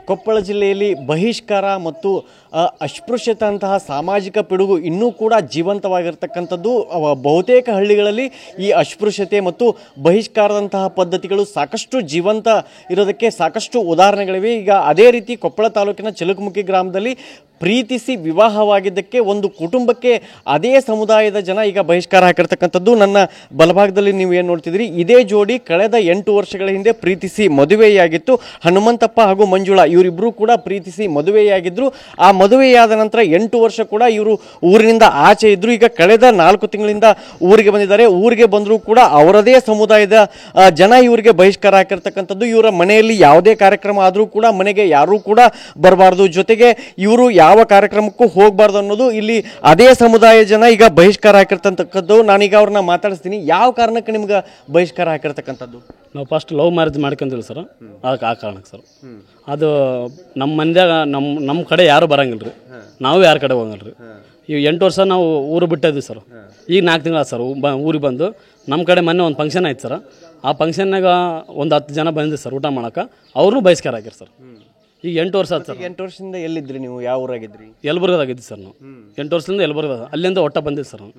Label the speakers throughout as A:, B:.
A: ಕೊಪ್ಪಳ ಜಿಲ್ಲೆಯಲ್ಲಿ ಬಹಿಷ್ಕಾರ ಮತ್ತು ಅಸ್ಪೃಶ್ಯತೆ ಅಂತಹ ಸಾಮಾಜಿಕ ಪಿಡುಗು ಇನ್ನೂ ಕೂಡ ಜೀವಂತವಾಗಿರ್ತಕ್ಕಂಥದ್ದು. ಬಹುತೇಕ ಹಳ್ಳಿಗಳಲ್ಲಿ ಈ ಅಸ್ಪೃಶ್ಯತೆ ಮತ್ತು ಬಹಿಷ್ಕಾರದಂತಹ ಪದ್ಧತಿಗಳು ಸಾಕಷ್ಟು ಜೀವಂತ ಇರೋದಕ್ಕೆ ಸಾಕಷ್ಟು ಉದಾಹರಣೆಗಳಿವೆ. ಈಗ ಅದೇ ರೀತಿ ಕೊಪ್ಪಳ ತಾಲೂಕಿನ ಚಿಲಕಮುಖಿ ಗ್ರಾಮದಲ್ಲಿ ಪ್ರೀತಿಸಿ ವಿವಾಹವಾಗಿದ್ದಕ್ಕೆ ಒಂದು ಕುಟುಂಬಕ್ಕೆ ಅದೇ ಸಮುದಾಯದ ಜನ ಈಗ ಬಹಿಷ್ಕಾರ ಹಾಕಿರ್ತಕ್ಕಂಥದ್ದು. ನನ್ನ ಬಲಭಾಗದಲ್ಲಿ ನೀವು ಏನು ನೋಡ್ತಿದ್ರಿ, ಇದೇ ಜೋಡಿ ಕಳೆದ 8 ವರ್ಷಗಳ ಹಿಂದೆ ಪ್ರೀತಿಸಿ ಮದುವೆಯಾಗಿತ್ತು. ಹನುಮಂತಪ್ಪ ಹಾಗೂ ಮಂಜುಳಾ ಇವರಿಬ್ಬರು ಕೂಡ ಪ್ರೀತಿಸಿ ಮದುವೆಯಾಗಿದ್ದರು. ಆ ಮದುವೆಯಾದ ನಂತರ 8 ವರ್ಷ ಕೂಡ ಇವರು ಊರಿನಿಂದ ಆಚೆ ಇದ್ದರು. ಈಗ ಕಳೆದ 4 ತಿಂಗಳಿಂದ ಊರಿಗೆ ಬಂದಿದ್ದಾರೆ. ಊರಿಗೆ ಬಂದರೂ ಕೂಡ ಅವರದೇ ಸಮುದಾಯದ ಜನ ಇವರಿಗೆ ಬಹಿಷ್ಕಾರ ಹಾಕಿರ್ತಕ್ಕಂಥದ್ದು. ಇವರ ಮನೆಯಲ್ಲಿ ಯಾವುದೇ ಕಾರ್ಯಕ್ರಮ ಆದರೂ ಕೂಡ ಮನೆಗೆ ಯಾರೂ ಕೂಡ ಬರಬಾರ್ದು, ಜೊತೆಗೆ ಇವರು ಯಾವ ಕಾರ್ಯಕ್ರಮಕ್ಕೂ ಹೋಗಬಾರ್ದು ಅನ್ನೋದು ಇಲ್ಲಿ ಅದೇ ಸಮುದಾಯ ಜನ ಈಗ ಬಹಿಷ್ಕಾರ ಹಾಕಿರ್ತಕ್ಕಂಥದ್ದು. ನಾನೀಗ ಅವ್ರನ್ನ ಮಾತಾಡಿಸ್ತೀನಿ. ಯಾವ ಕಾರಣಕ್ಕೆ ನಿಮ್ಗೆ ಬಹಿಷ್ಕಾರ ಹಾಕಿರ್ತಕ್ಕಂಥದ್ದು?
B: ನಾವು ಫಸ್ಟ್ ಲವ್ ಮ್ಯಾರೇಜ್ ಮಾಡ್ಕೊಂತಿಲ್ಲ ಸರ್, ಅದಕ್ಕೆ ಆ ಕಾರಣಕ್ಕೆ ಸರ್. ಅದು ನಮ್ಮ ಮಂದ್ಯಾಗ ನಮ್ಮ ಕಡೆ ಯಾರು ಬರಂಗಿಲ್ಲ ರೀ, ನಾವು ಯಾರ ಕಡೆ ಹೋಗಂಗಿಲ್ಲ ರೀ. ಈಗ 8 ವರ್ಷ ನಾವು ಊರು ಬಿಟ್ಟಿದ್ವಿ ಸರ್. ಈಗ 4 ತಿಂಗಳ ಸರ್ ಊರಿಗೆ ಬಂದು ನಮ್ಮ ಕಡೆ ಮೊನ್ನೆ ಒಂದು ಫಂಕ್ಷನ್ ಆಯ್ತು ಸರ್. ಆ ಫಂಕ್ಷನ್ನಾಗ ಒಂದು 10 ಜನ ಬಂದಿದ್ದು ಸರ್ ಊಟ ಮಾಡೋಕೆ, ಅವ್ರನ್ನೂ ಬಹಿಷ್ಕಾರ ಹಾಕಿರಿ ಸರ್. ಈಗ 8 ವರ್ಷ ಆಯ್ತು ಸರ್.
A: 8 ವರ್ಷದಿಂದ ಎಲ್ಲಿದ್ರಿ ನೀವು? ಯಾವ ಊರಾಗಿದ್ರಿ?
B: ಯಲಬುರ್ಗದಾಗಿದ್ದು ಸರ್ ನಾವು. 8 ವರ್ಷದಿಂದ ಯಲಬುರ್ಗದಾಗ, ಅಲ್ಲಿಂದ ಒಟ್ಟ ಬಂದಿದ್ದು ಸರ್ ನಾವು.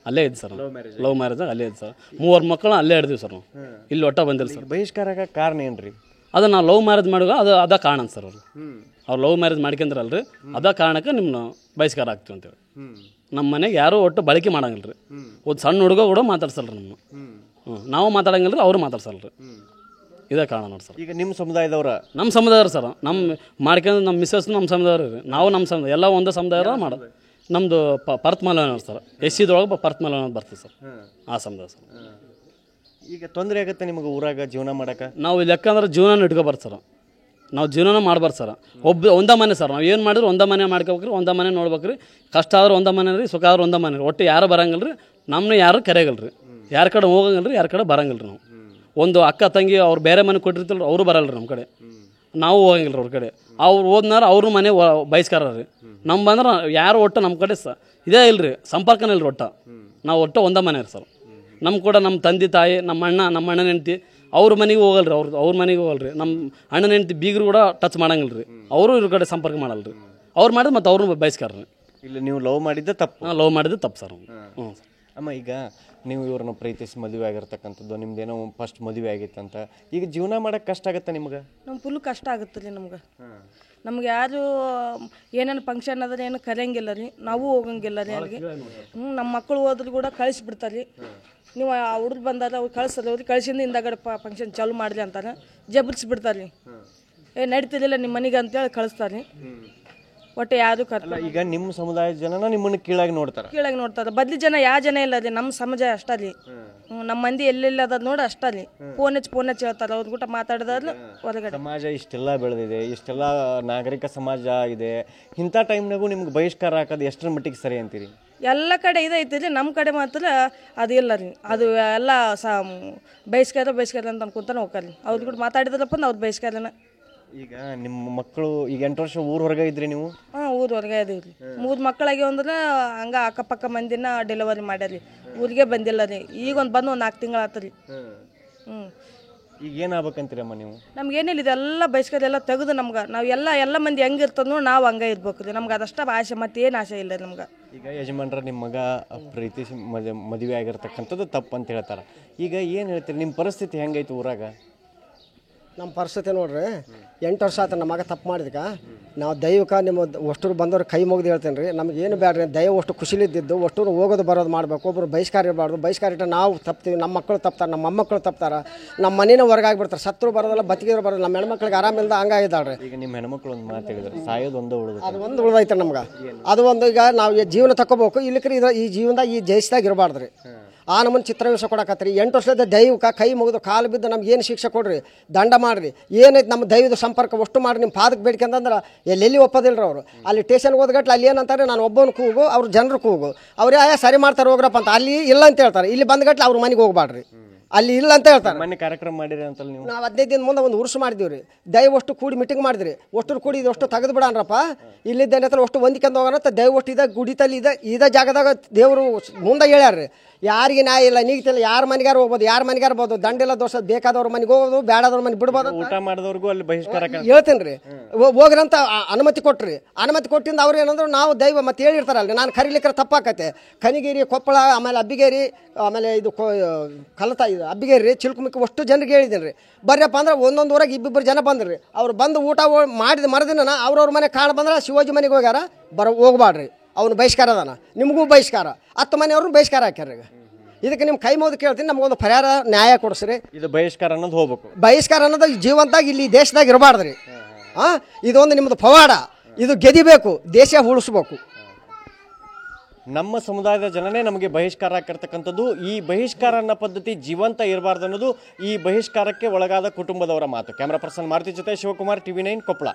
B: ಅಲ್ಲೇ ಇದ್ದು ಸರ್, ಲವ್ ಮ್ಯಾರೇಜ್ ಅಲ್ಲೇ ಇದ್ದು ಸರ್. 3 ಮಕ್ಕಳು ಅಲ್ಲೇ ಹಿಡಿದ್ವಿ ಸರ್ ನಾವು. ಇಲ್ಲಿ ಒಟ್ಟ ಬಂದಿಲ್ಲ ಸರ್.
A: ಬಹಿಷ್ಕಾರ ಕಾರಣ ಏನ್ರಿ?
B: ಅದು ನಾವು ಲವ್ ಮ್ಯಾರೇಜ್ ಮಾಡುವಾಗ ಅದ ಕಾರಣ ಸರ್. ಅವ್ರು ಲವ್ ಮ್ಯಾರೇಜ್ ಮಾಡ್ಕೊಂಡ್ರಲ್ರಿ, ಅದ ಕಾರಣಕ್ಕೆ ನಿಮ್ಮನ್ನ ಬಹಿಷ್ಕಾರ ಆಗ್ತೀವಿ ಅಂತೇಳಿ. ನಮ್ಮ ಮನೆಗೆ ಯಾರು ಒಟ್ಟು ಬಳಕೆ ಮಾಡಂಗಿಲ್ಲ ರೀ. ಒಂದು ಸಣ್ಣ ಹುಡುಗ ಕೂಡ ಮಾತಾಡ್ಸಲ್ರಿ ನಮ್ಮ. ನಾವು ಮಾತಾಡಂಗಿಲ್ಲ ರೀ, ಅವರು ಮಾತಾಡ್ಸಲ್ರಿ. ಇದೇ ಕಾರಣ ನೋಡಿ ಸರ್.
A: ಈಗ ನಿಮ್ಮ ಸಮುದಾಯದವ್ರ? ನಮ್ಮ
B: ಸಮುದಾಯರು ಸರ್. ನಮ್ಮ ಮಾಡ್ಕೊಂಡು ನಮ್ಮ ಮಿಸ್ಸಸ್ ನಮ್ಮ ಸಮುದಾಯರು ರೀ, ನಾವು ನಮ್ಮ ಸಮುದಾಯ ಎಲ್ಲ ಒಂದೇ ಸಮುದಾಯ ಮಾಡೋದು. ನಮ್ಮದು ಪರ್ತಮಲ ಸರ್, ಎಸ್ಸಿದೊಳಗೆ ಪರ್ತಮಲ ಬರ್ತದೆ ಸರ್, ಆ ಸಮುದಾಯ ಸರ್.
A: ಈಗ ತೊಂದರೆ ಆಗುತ್ತೆ ನಿಮಗೆ ಊರಾಗ ಜೀವನ ಮಾಡೋಕೆ?
B: ನಾವು ಲೆಕ್ಕಂದ್ರೆ ಜೀವನ ಇಟ್ಕೊಬಾರ್ದು ಸರ್. ನಾವು ಜೀವನ ಮಾಡ್ಬಾರ್ದು ಸರ್. ಒಂದೇ ಮನೆ ಸರ್. ನಾವು ಏನು ಮಾಡಿದ್ರು ಒಂದೇ ಮನೆ ಮಾಡ್ಕೋಬೇಕ್ರಿ, ಒಂದೇ ಮನೆ ನೋಡ್ಬೇಕ್ರಿ. ಕಷ್ಟ ಆದ್ರೆ ಒಂದೇ ಮನೆ ರೀ, ಸುಖ ಆದ್ರೆ ಒಂದೇ ಮನೆ ರೀ. ಒಟ್ಟು ಯಾರು ಬರಂಗಿಲ್ಲ ರೀ, ನಮ್ಮನ್ನ ಯಾರು ಕರೆಯಗಲ್ಲ ರೀ. ಯಾರ ಕಡೆ ಹೋಗಂಗಿಲ್ಲ ರೀ, ಯಾರ ಕಡೆ ಬರಂಗಿಲ್ಲ ರೀ. ನಾವು ಒಂದು ಅಕ್ಕ ತಂಗಿ ಅವ್ರು ಬೇರೆ ಮನೆ ಕೊಟ್ಟಿರ್ತಿಲ್ಲ, ಅವರು ಬರಲ್ಲ ರೀ ನಮ್ಮ ಕಡೆ. ನಾವು ಹೋಗಂಗಿಲ್ಲ ರೀ ಅವ್ರ ಕಡೆ. ಅವ್ರು ಹೋದ್ನಾರ ಅವ್ರ ಮನೆ ಬಹಿಷ್ಕಾರ ರೀ. ನಮ್ಮ ಬಂದ್ರೆ ಯಾರು ಒಟ್ಟು ನಮ್ಮ ಕಡೆ ಇದೇ ಇಲ್ಲ ರೀ, ಸಂಪರ್ಕನೇ ಇಲ್ಲ ರೀ. ಒಟ್ಟು ನಾವು ಒಟ್ಟು ಒಂದೇ ಮನೆ ರೀ ಸರ್. ನಮ್ಮ ಕೂಡ ನಮ್ಮ ತಂದೆ ತಾಯಿ, ನಮ್ಮ ಅಣ್ಣನ ಹೆಂಡತಿ ಅವ್ರ ಮನೆಗೆ ಹೋಗಲ್ಲ ರೀ. ಅವ್ರ ಮನೆಗೆ ಹೋಗಲ್ಲ ರೀ. ನಮ್ಮ ಅಣ್ಣನ ಹೆಂಡತಿ ಬೀಗರು ಕೂಡ ಟಚ್ ಮಾಡಂಗಿಲ್ಲ ರೀ. ಅವರು ಇವ್ರ ಕಡೆ ಸಂಪರ್ಕ ಮಾಡಲ್ಲ ರೀ. ಅವ್ರು ಮಾಡಿದ್ರೆ ಮತ್ತು ಅವ್ರನ್ನ ಬಹಿಷ್ಕಾರ ರೀ.
A: ಇಲ್ಲಿ ನೀವು ಲವ್ ಮಾಡಿದ್ದೆ ತಪ್ಪು?
B: ಲವ್ ಮಾಡಿದ್ದೆ ತಪ್ಪು ಸರ್. ಹ್ಞೂ ಸರ್.
A: ಅಮ್ಮ, ಈಗ ನೀವು ಇವ್ರನ್ನ ಪ್ರೀತಿಸಿ ಮದುವೆ ಆಗಿರ್ತಕ್ಕಂಥದ್ದು, ನಿಮ್ದೇನೋ ಫಸ್ಟ್ ಮದುವೆ ಆಗಿತ್ತಂತ. ಈಗ ಜೀವನ ಮಾಡೋಕ್ಕೆ ಕಷ್ಟ ಆಗುತ್ತೆ ನಿಮ್ಗೆ?
C: ನಮ್ಗೆ ಫುಲ್ ಕಷ್ಟ ಆಗುತ್ತೆ ರೀ. ನಮ್ಗೆ ಯಾರು ಏನೇನು ಫಂಕ್ಷನ್ ಅದ್ರೆ ಏನು ಕರೆಯಂಗಿಲ್ಲ ರೀ, ನಾವು ಹೋಗಂಗಿಲ್ಲ ರೀ ಅಲ್ಲಿಗೆ. ನಮ್ಮ ಮಕ್ಕಳು ಹೋದ್ರು ಕೂಡ ಕಳಿಸ್ಬಿಡ್ತಾರೆ ರೀ. ನೀವು ಆ ಹುಡುಗ ಬಂದಾರ ಅವ್ರು ಕಳಿಸಲ್ಲ ಅವ್ರಿಗೆ, ಕಳಿಸಿಂದ ಹಿಂದಾಗಡೆ ಫಂಕ್ಷನ್ ಚಾಲು ಮಾಡಿರಿ ಅಂತಾರೆ, ಜಬರ್ಸ್ಬಿಡ್ತಾರೆ ರೀ. ನಡೀತಿರ್ಲಿಲ್ಲ ನಿಮ್ಮ ಮನೆಗೆ ಅಂತೇಳಿ ಕಳಿಸ್ತಾರೆ ರೀ. ಒಟ್ಟು ಯಾರು ಕರ್ಲ್ಲ.
A: ಈಗ ನಿಮ್ಮ ಸಮುದಾಯದ ಜನ ನಿಮ್ಮನ್ನು ಕೀಳಾಗಿ ನೋಡ್ತಾರೆ.
C: ಬದ್ಲಿ ಜನ ಯಾವ ಜನ ಇಲ್ಲ ರೀ, ನಮ್ಮ ಸಮಾಜ ಅಷ್ಟೇ ರೀ. ನಮ್ಮ ಮಂದಿ ಎಲ್ಲೆಲ್ಲ ಅದ ನೋಡಿ ಅಷ್ಟೇ ರೀ. ಫೋನ್ ಹಚ್ಚಿ ಹೇಳ್ತಾರೆ, ಅವ್ರ ಕೂಡ ಮಾತಾಡಿದ್ರೆ ಹೊರಗಡೆ.
A: ಸಮಾಜ ಇಷ್ಟೆಲ್ಲ ಬೆಳೆದಿದೆ, ಇಷ್ಟೆಲ್ಲ ನಾಗರಿಕ ಸಮಾಜ ಇದೆ, ಇಂಥ ಟೈಮ್ನಾಗೂ ನಿಮ್ಗೆ ಬಹಿಷ್ಕಾರ ಹಾಕೋದು ಎಷ್ಟರ ಮಟ್ಟಿಗೆ ಸರಿ ಅಂತೀರಿ?
C: ಎಲ್ಲ ಕಡೆ ಇದೈತಿ ರೀ, ನಮ್ಮ ಕಡೆ ಮಾತ್ರ ಅದಿಲ್ಲ ರೀ. ಅದು ಎಲ್ಲ ಬಹಿಷ್ಕಾರ ಅಂತ ಅನ್ಕೊಂತಾನೆ ಹೋಗ್ತಾರೆ. ಅವ್ರು ಕೂಡ ಮಾತಾಡಿದ್ರಪ್ಪ ಅವ್ರು ಬಹಿಷ್ಕಾರನ.
A: ಈಗ ನಿಮ್ಮ ಮಕ್ಕಳು ಈಗ 8 ವರ್ಷ ಊರ ಹೊರಗೆ ಇದ್ರಿ ನೀವು?
C: ಹಾಂ, ಊರ ಹೊರಗೆ ಇದೀವಿ ರೀ. 3 ಮಕ್ಕಳಾಗ್ಯಾವ ಅಂದ್ರೆ ಹಂಗೆ ಅಕ್ಕಪಕ್ಕ ಮಂದಿನ ಡೆಲಿವರಿ ಮಾಡ್ಯಾರಿ, ಊರಿಗೆ ಬಂದಿಲ್ಲ ರೀ. ಈಗ ಒಂದು 4 ತಿಂಗಳು ಆತ ರೀ.
A: ಈಗ ಏನಾಗ್ಬೇಕಂತೀರಮ್ಮ ನೀವು?
C: ನಮ್ಗೇನಿಲ್ಲ, ಇದೆಲ್ಲ ಬಹಿಷ್ಕಾರ ಎಲ್ಲ ತೆಗೆದು ನಮ್ಗೆ ನಾವು ಎಲ್ಲ ಮಂದಿ ಹೆಂಗಿರ್ತದ ನೋಡಿ ನಾವು ಹಂಗೆ ಇರ್ಬೇಕು ರೀ. ನಮ್ಗೆ ಅದಷ್ಟ ಆಸೆ, ಮತ್ತೇನು ಆಸೆ ಇಲ್ಲ ನಮ್ಗೆ.
A: ಈಗ ಯಜಮಾನ್ರ ನಿಮ್ಮ ಮಗ ಪ್ರೀತಿಸಿ ಮದುವೆ ಆಗಿರ್ತಕ್ಕಂಥದ್ದು ತಪ್ಪು ಅಂತ ಹೇಳ್ತಾರೆ. ಈಗ ಏನು ಹೇಳ್ತೀರಿ, ನಿಮ್ಮ ಪರಿಸ್ಥಿತಿ ಹೆಂಗೈತೆ ಊರಾಗ?
D: ನಮ್ಮ ಪರಿಸ್ಥಿತಿ ನೋಡ್ರಿ, 8 ವರ್ಷ ಆಯ್ತು ನಮ್ಮ ಮಗ ತಪ್ಪು ಮಾಡಿದ್ಕ. ನಾವು ದೈವಕ್ಕೆ ನಿಮ್ಮ ಅಷ್ಟರು ಬಂದವ್ರು ಕೈ ಮುಗಿದು ಹೇಳ್ತೇನೆ ರೀ. ನಮ್ಗೆ ಏನು ಬೇಡ್ರಿ, ದೈವ ಅಷ್ಟು ಖುಷಿಲಿದ್ದು ಅಷ್ಟರು ಹೋಗೋದು ಬರೋದು ಮಾಡಬೇಕು. ಒಬ್ಬರು ಬಹಿಷ್ಕಾರ ಇರಬಾರ್ದು. ಬಹಿಷ್ಕಾರ ಇಟ್ಟು ನಾವು ತಪ್ತೀವಿ, ನಮ್ಮ ಮಕ್ಕಳು ತಪ್ತಾರೆ, ನಮ್ಮ ಮೊಮ್ಮಕ್ಕಳು ತಪ್ತಾರೆ, ನಮ್ಮ ಮನೇನ ಹೊರಗಾಗಿಬಿಡ್ತಾರೆ. ಸತ್ರು ಬರೋದಲ್ಲ, ಬದುಕಿದ್ರು ಬರೋದು. ನಮ್ಮ ಹೆಣ್ಮಕ್ಳಿಗೆ ಆರಾಮಿಲ್ದ ಹಂಗಾಗಿದ್ದಾಳ್ರಿ.
A: ಈಗ ನಿಮ್ಮ ಹೆಣ್ಮಕ್ಳು ಒಂದು ಮಾತು ಹೇಳಿದ್ರು, ಸಾಯೋದು ಒಂದು ಉಳಿದು,
D: ಅದು ಒಂದು ಉಳಿದೈತೆ ನಮ್ಗೆ. ಅದು ಒಂದು ಈಗ ನಾವು ಜೀವನ ತಗೋಬೇಕು. ಇಲ್ಲಕ್ರಿ ಈ ಜೀವನದಾಗ ಈ ಜಯಿಸಿದಾಗ ಇರಬಾರ್ದು ರೀ. ಆ ನಮ್ಮನ್ನು ಚಿತ್ರಹಿಂಸೆ ಕೊಡಕತ್ತೀರಿ. 8 ವರ್ಷದ ದೈವಕ್ಕೆ ಕೈ ಮುಗಿದು ಕಾಲು ಬಿದ್ದು ನಮ್ಗೆ ಏನು ಶಿಕ್ಷೆ ಕೊಡ್ರಿ, ದಂಡ ಮಾಡಿರಿ. ಏನೈತೆ ನಮ್ಮ ದೈವದ ಸಂಪರ್ಕ ಅಷ್ಟು ಮಾಡಿ ನಿಮ್ಮ ಪಾದಕ್ಕೆ ಬೇಡ್ಕೊಂಡ್ರೆ ಎಲ್ಲೆಲ್ಲಿ ಒಪ್ಪೋದಿಲ್ಲ ರೀ ಅವರು. ಅಲ್ಲಿ ಸ್ಟೇಷನ್ಗೆ ಹೋದ್ಗಟ್ಲೆ ಅಲ್ಲಿ ಏನಂತಾರೆ, ನಾನು ಒಬ್ಬನ ಕೂಗು, ಅವ್ರ ಜನರು ಕೂಗು, ಅವ್ರು ಸರಿ ಮಾಡ್ತಾರೆ ಹೋಗ್ರಪ್ಪ ಅಂತ. ಅಲ್ಲಿ ಇಲ್ಲ ಅಂತ ಹೇಳ್ತಾರೆ, ಇಲ್ಲಿ ಬಂದ್ಗಟ್ಲೆ ಅವ್ರ ಮನೆಗೆ ಹೋಗ್ಬಾಡ್ರಿ, ಅಲ್ಲಿ ಇಲ್ಲ ಅಂತ ಹೇಳ್ತಾರೆ.
A: ಮನೆ ಕಾರ್ಯಕ್ರಮ ಮಾಡಿರಿ ಅಂತಲ್ಲ ನೀವು?
D: ನಾವು 15 ದಿನ ಮುಂದೆ ಒಂದು ಉರ್ಸು ಮಾಡಿದೀವಿ ರೀ. ದೈವ ಅಷ್ಟು ಕೂಡಿ ಮೀಟಿಂಗ್ ಮಾಡಿದ್ರಿ. ಅಷ್ಟು ಕೂಡಿ ಇದಷ್ಟು ತೆಗೆದು ಬಿಡಾನ್ರಪ್ಪ, ಇಲ್ಲಿದ್ದೇನೆ ಅಷ್ಟು ಹೊಂದಿಕೊಂಡು ಹೋಗೋಣ. ದೈವ ಅಷ್ಟು ಇದೆ ಗುಡಿತಲ್ಲಿ ಇದೆ ಜಾಗದಾಗ ದೇವರು ಮುಂದೆ ಹೇಳ್ಯಾರ್ರಿ. ಯಾರಿಗೆ ನ್ಯಾಯ ಇಲ್ಲ ನೀಗ್ತಿಲ್ಲ. ಯಾರ ಮನೆಗಾರ ಹೋಗ್ಬೋದು, ಯಾರ ಮನೆಗಾರ ಹೋಗ್ಬೋದು, ದಂಡೆಲ್ಲ ದೋಷ ಬೇಕಾದವ್ರ ಮನೆಗೆ ಹೋಗೋದು, ಬೇಡದವ್ರ ಮನೆಗೆ ಬಿಡ್ಬೋದು.
A: ಊಟ ಮಾಡಿದವ್ರಿಗೂ ಅಲ್ಲಿ ಬಹಿಷ್ಕಾರ
D: ಹೇಳ್ತೀನಿ ರೀ, ಹೋಗ್ರಂತ ಅನುಮತಿ ಕೊಟ್ರಿ. ಅನುಮತಿ ಕೊಟ್ಟಿಂದ ಅವ್ರು ಏನಂದ್ರು ನಾವು ದೈವ ಮತ್ತೆ ಹೇಳಿರ್ತಾರಲ್ರಿ, ನಾನು ಕರೀಲಿಕ್ಕೆ ತಪ್ಪಾಕತ್ತೆ. ಕನಿಗೇರಿ, ಕೊಪ್ಪಳ, ಆಮೇಲೆ ಅಬ್ಬಿಗೇರಿ, ಆಮೇಲೆ ಇದು ಇದು ಅಬ್ಬಿಗೇರಿ, ಚಿಲ್ಕುಮಿಕ್ಕಿ ಅಷ್ಟು ಜನರಿಗೆ ಹೇಳಿದ್ದೀನಿ ರೀ. ಬರ್ರಪ್ಪ ಅಂದ್ರೆ ಒಂದೊಂದು ಊರಾಗ ಇಬ್ಬಿಬ್ಬರು ಜನ ಬಂದ್ರಿ. ಅವ್ರು ಬಂದು ಊಟ ಮಾಡಿದ ಮರದಿನ ಅವ್ರವ್ರ ಮನೆ ಕಾಣ ಬಂದ್ರೆ ಶಿವಾಜಿ ಮನೆಗೆ ಹೋಗ್ಯಾರ, ಹೋಗ್ಬಾಡ್ರಿ, ಅವನು ಬಹಿಷ್ಕಾರ ಅದಾನ, ನಿಮಗೂ ಬಹಿಷ್ಕಾರ, 10 ಮನೆಯವ್ರನ್ನ ಬಹಿಷ್ಕಾರ ಹಾಕ್ಯಾರ. ಈಗ ಇದಕ್ಕೆ ನಿಮ್ಮ ಕೈ ಮುಗಿದು ಕೇಳ್ತೀನಿ, ನಮಗೊಂದು ಪರಿಹಾರ ನ್ಯಾಯ ಕೊಡಿಸ್ರಿ.
A: ಇದು ಬಹಿಷ್ಕಾರ ಅನ್ನೋದು ಹೋಗ್ಬೇಕು.
D: ಬಹಿಷ್ಕಾರ ಅನ್ನೋದು ಜೀವಂತಾಗಿ ಇಲ್ಲಿ ದೇಶದಾಗ ಇರಬಾರ್ದ್ರಿ. ಇದೊಂದು ನಿಮ್ಮದು ಪವಾಡ, ಇದು ಗೆದಿಬೇಕು, ದೇಶ ಉಳಿಸ್ಬೇಕು.
A: ನಮ್ಮ ಸಮುದಾಯದ ಜನನೇ ನಮಗೆ ಬಹಿಷ್ಕಾರ ಹಾಕಿರ್ತಕ್ಕಂಥದ್ದು. ಈ ಬಹಿಷ್ಕಾರ ಅನ್ನೋ ಪದ್ಧತಿ ಜೀವಂತ ಇರಬಾರ್ದು ಅನ್ನೋದು ಈ ಬಹಿಷ್ಕಾರಕ್ಕೆ ಒಳಗಾದ ಕುಟುಂಬದವರ ಮಾತು. ಕ್ಯಾಮ್ರಾ ಪರ್ಸನ್ ಮಾರುತಿ ಜೊತೆ ಶಿವಕುಮಾರ್, TV9 ಕೊಪ್ಪಳ.